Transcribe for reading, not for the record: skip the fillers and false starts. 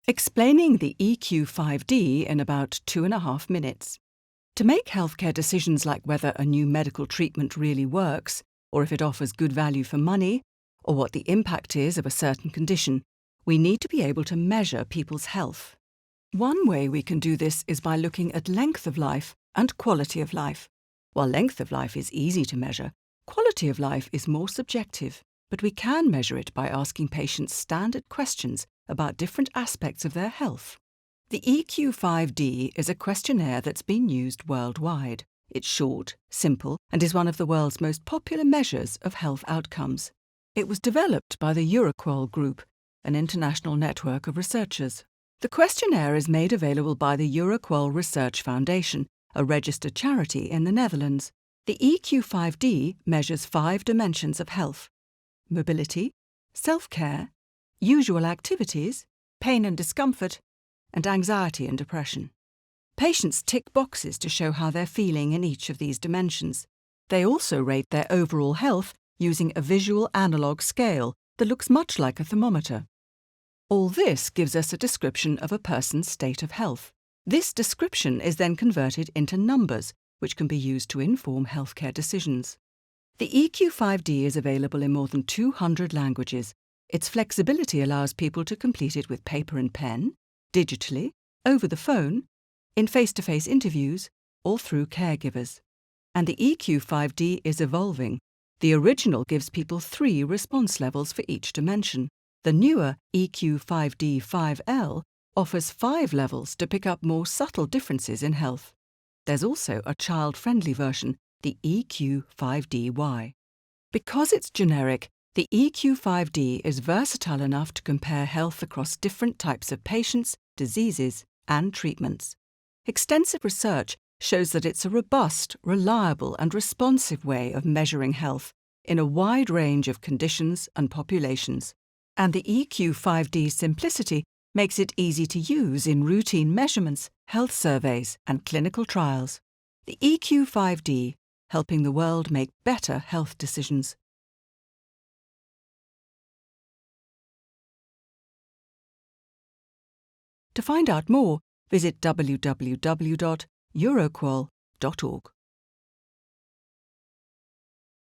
Explaining the EQ5D in about 2.5 minutes. To make healthcare decisions like whether a new medical treatment really works, or if it offers good value for money, or what the impact is of a certain condition, we need to be able to measure people's health. One way we can do this is by looking at length of life and quality of life. While length of life is easy to measure, quality of life is more subjective, but we can measure it by asking patients standard questions about different aspects of their health. The EQ5D is a questionnaire that's been used worldwide. It's short, simple, and is one of the world's most popular measures of health outcomes. It was developed by the EuroQol group, an international network of researchers. The questionnaire is made available by the EuroQol Research Foundation, a registered charity in the Netherlands. The EQ5D measures 5 dimensions of health: mobility, self-care, usual activities, pain and discomfort, and anxiety and depression. Patients tick boxes to show how they're feeling in each of these dimensions. They also rate their overall health using a visual analog scale that looks much like a thermometer. All this gives us a description of a person's state of health. This description is then converted into numbers, which can be used to inform healthcare decisions. The EQ5D is available in more than 200 languages. Its flexibility allows people to complete it with paper and pen, digitally, over the phone, in face-to-face interviews, or through caregivers. And the EQ5D is evolving. The original gives people 3 response levels for each dimension. The newer EQ5D5L offers 5 levels to pick up more subtle differences in health. There's also a child-friendly version, the EQ5DY. Because it's generic, the EQ5D is versatile enough to compare health across different types of patients, diseases, and treatments. Extensive research shows that it's a robust, reliable, and responsive way of measuring health in a wide range of conditions and populations. And the EQ5D simplicity makes it easy to use in routine measurements, health surveys, and clinical trials. The EQ5D, helping the world make better health decisions. To find out more, visit www.euroqol.org.